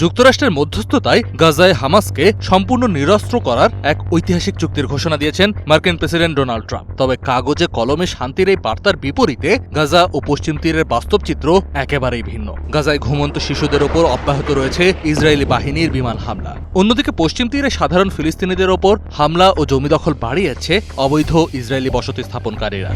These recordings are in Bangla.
যুক্তরাষ্ট্রের মধ্যস্থতায় গাজায় হামাসকে সম্পূর্ণ নিরস্ত্র করার এক ঐতিহাসিক চুক্তির ঘোষণা দিয়েছেন মার্কিন প্রেসিডেন্ট ডোনাল্ড ট্রাম্প। তবে কাগজে কলমে শান্তির এই বার্তার বিপরীতে গাজা ও পশ্চিম তীরের বাস্তব চিত্র একেবারেই ভিন্ন। গাজায় ঘুমন্ত শিশুদের ওপর অব্যাহত রয়েছে ইসরায়েলি বাহিনীর বিমান হামলা। অন্যদিকে পশ্চিম তীরে সাধারণ ফিলিস্তিনিদের ওপর হামলা ও জমি দখল বাড়িয়েছে অবৈধ ইসরায়েলি বসতি স্থাপনকারীরা।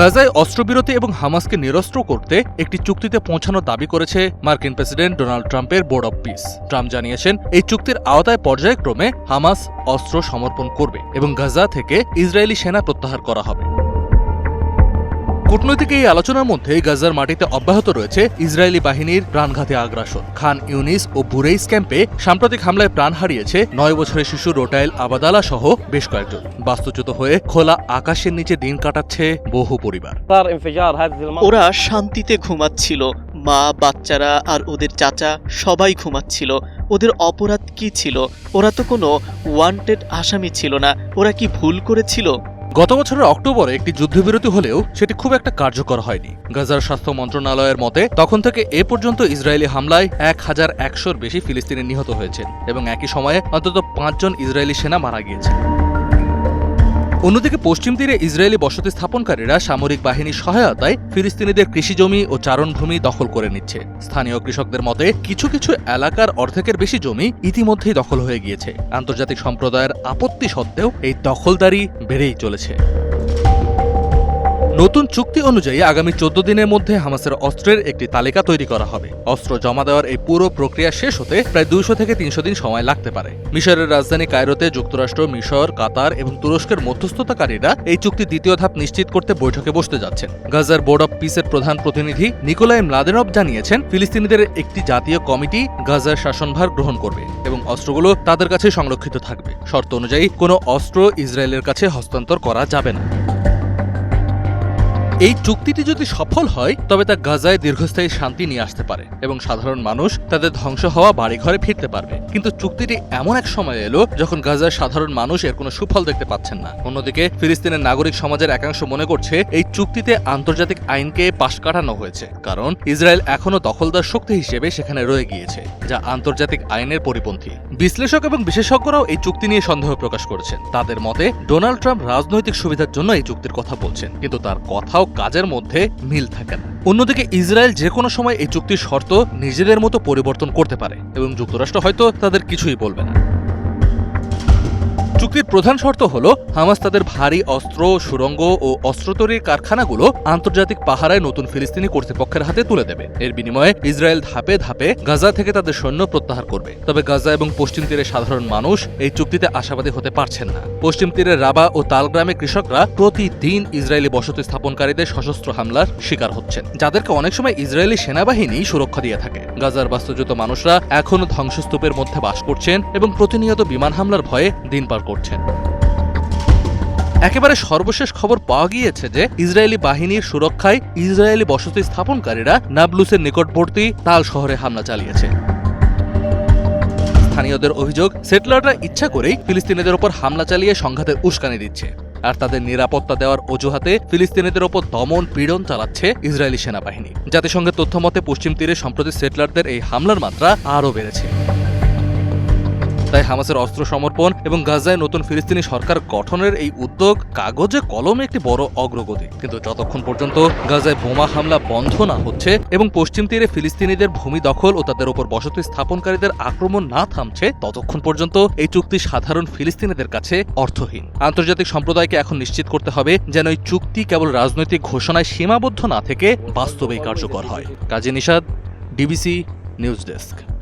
গাজায় অস্ত্রবিরতি এবং হামাসকে নিরস্ত্র করতে একটি চুক্তিতে পৌঁছানোর দাবি করেছে মার্কিন প্রেসিডেন্ট ডোনাল্ড ট্রাম্পের বোর্ড অব পিস। ট্রাম্প জানিয়েছেন, এই চুক্তির আওতায় পর্যায়ক্রমে হামাস অস্ত্র সমর্পণ করবে এবং গাজা থেকে ইসরায়েলি সেনা প্রত্যাহার করা হবে। কূটনৈতিক এই আলোচনার মধ্যে গাজার মাটিতে অব্যাহত রয়েছে ইসরায়েলি বাহিনীর প্রাণঘাতী আগ্রাসন। খান ইউনিস ও বুরেইস ক্যাম্পে সাম্প্রতিক হামলায় প্রাণ হারিয়েছে ৯ বছরের শিশু রোটাইল আবাদালা সহ বেশ কয়েকজন। বাস্তুচ্যুত হয়ে খোলা আকাশের নিচে দিন কাটাচ্ছে বহু পরিবার। ওরা শান্তিতে ঘুমাচ্ছিল, মা, বাচ্চারা আর ওদের চাচা সবাই ঘুমাচ্ছিল। ওদের অপরাধ কি ছিল? ওরা তো কোনো ওয়ান্টেড আসামি ছিল না। ওরা কি ভুল করেছিল? গত বছরের অক্টোবরে একটি যুদ্ধবিরতি হলেও সেটি খুব একটা কার্যকর হয়নি। গাজার স্বাস্থ্য মন্ত্রণালয়ের মতে তখন থেকে এ পর্যন্ত ইসরায়েলি হামলায় ১,১০০-র বেশি ফিলিস্তিনি নিহত হয়েছেন এবং একই সময়ে অন্তত ৫ জন ইসরায়েলি সেনা মারা গিয়েছেন। অন্যদিকে পশ্চিম তীরে ইসরায়েলি বসতি স্থাপনকারীরা সামরিক বাহিনীর সহায়তায় ফিলিস্তিনিদের কৃষিজমি ও চারণভূমি দখল করে নিচ্ছে। স্থানীয় কৃষকদের মতে কিছু কিছু এলাকার অর্ধেকের বেশি জমি ইতিমধ্যেই দখল হয়ে গিয়েছে। আন্তর্জাতিক সম্প্রদায়ের আপত্তি সত্ত্বেও এই দখলদারি বেড়েই চলেছে। নতুন চুক্তি অনুযায়ী আগামী ১৪ দিনের মধ্যে হামাসের অস্ত্রের একটি তালিকা তৈরি করা হবে। অস্ত্র জমা দেওয়ার এই পুরো প্রক্রিয়া শেষ হতে প্রায় ২০০ থেকে ৩০০ দিন সময় লাগতে পারে। মিশরের রাজধানী কায়রোতে যুক্তরাষ্ট্র, মিশর, কাতার এবং তুরস্কের মধ্যস্থতাকারীরা এই চুক্তির দ্বিতীয় ধাপ নিশ্চিত করতে বৈঠকে বসতে যাচ্ছেন। গাজার বোর্ড অব পিসের প্রধান প্রতিনিধি নিকোলাই ম্লাদেনভ জানিয়েছেন, ফিলিস্তিনিদের একটি জাতীয় কমিটি গাজার শাসনভার গ্রহণ করবে এবং অস্ত্রগুলো তাদের কাছে সংরক্ষিত থাকবে। শর্ত অনুযায়ী কোনো অস্ত্র ইসরায়েলের কাছে হস্তান্তর করা যাবে না। এই চুক্তিটি যদি সফল হয় তবে তা গাজায় দীর্ঘস্থায়ী শান্তি নিয়ে আসতে পারে এবং সাধারণ মানুষ তাদের ধ্বংস হওয়া বাড়িঘরে ফিরতে পারবে। কিন্তু চুক্তিটি এমন এক সময় এলো যখন গাজার সাধারণ মানুষ এর কোনো সুফল দেখতে পাচ্ছেন না। অন্যদিকে ফিলিস্তিনের নাগরিক সমাজের একাংশ মনে করছে এই চুক্তিতে আন্তর্জাতিক আইনকে পাশ কাটানো হয়েছে, কারণ ইসরায়েল এখনও দখলদার শক্তি হিসেবে সেখানে রয়ে গিয়েছে, যা আন্তর্জাতিক আইনের পরিপন্থী। বিশ্লেষক এবং বিশেষজ্ঞরাও এই চুক্তি নিয়ে সন্দেহ প্রকাশ করেছেন। তাদের মতে ডোনাল্ড ট্রাম্প রাজনৈতিক সুবিধার জন্য এই চুক্তির কথা বলছেন, কিন্তু তার কথাও কাজের মধ্যে মিল থাকে না। অন্যদিকে ইসরায়েল যে কোনো সময় এই চুক্তির শর্ত নিজেদের মতো পরিবর্তন করতে পারে এবং যুক্তরাষ্ট্র হয়তো তাদের কিছুই বলবে না। চুক্তির প্রধান শর্ত হল হামাস তাদের ভারী অস্ত্র, সুড়ঙ্গ ও অস্ত্র তৈরির কারখানাগুলো আন্তর্জাতিক পাহারায় নতুন ফিলিস্তিনি কর্তৃপক্ষের হাতে তুলে দেবে। এর বিনিময়ে ইসরায়েল ধাপে ধাপে গাজা থেকে তাদের সৈন্য প্রত্যাহার করবে। তবে গাজা এবং পশ্চিম তীরের সাধারণ মানুষ এই চুক্তিতে আশাবাদী হতে পারছেন না। পশ্চিম তীরের রাবা ও তালগ্রামে কৃষকরা প্রতিদিন ইসরায়েলি বসতি স্থাপনকারীদের সশস্ত্র হামলার শিকার হচ্ছেন, যাদেরকে অনেক সময় ইসরায়েলি সেনাবাহিনী সুরক্ষা দিয়ে থাকে। গাজার বাস্তুচ্যুত মানুষরা এখনও ধ্বংসস্তূপের মধ্যে বাস করছেন এবং প্রতিনিয়ত বিমান হামলার ভয়ে দিন পার করছেন। একেবারে সর্বশেষ খবর পাওয়া গিয়েছে যে ইসরায়েলি বাহিনীর সুরক্ষায় ইসরায়েলি বসতি স্থাপনকারীরা নাবলুসের নিকটবর্তী তাল শহরে হামলা চালিয়েছে। স্থানীয়দের অভিযোগ, সেটলাররা ইচ্ছা করেই ফিলিস্তিনিদের ওপর হামলা চালিয়ে সংঘাতের উস্কানি দিচ্ছে, আর তাদের নিরাপত্তা দেওয়ার অজুহাতে ফিলিস্তিনিদের ওপর দমন পীড়ন চালাচ্ছে ইসরায়েলি সেনাবাহিনী। জাতিসংঘের তথ্যমতে পশ্চিম তীরে সম্প্রতি সেটলারদের এই হামলার মাত্রা আরও বেড়েছে। তাই হামাসের অস্ত্র সমর্পণ এবং গাজায় নতুন ফিলিস্তিনি সরকার গঠনের এই উদ্যোগ কাগজে কলমে একটি বড় অগ্রগতি, কিন্তু যতক্ষণ পর্যন্ত গাজায় বোমা হামলা বন্ধ না হচ্ছে এবং পশ্চিম তীরে ফিলিস্তিনিদের ভূমি দখল ও তাদের উপর বসতি স্থাপনকারীদের আক্রমণ না থামছে, ততক্ষণ পর্যন্ত এই চুক্তি সাধারণ ফিলিস্তিনিদের কাছে অর্থহীন। আন্তর্জাতিক সম্প্রদায়কে এখন নিশ্চিত করতে হবে যেন এই চুক্তি কেবল রাজনৈতিক ঘোষণায় সীমাবদ্ধ না থেকে বাস্তবেই কার্যকর হয়। কাজী নিশাদ, ডিবিসি নিউজ ডেস্ক।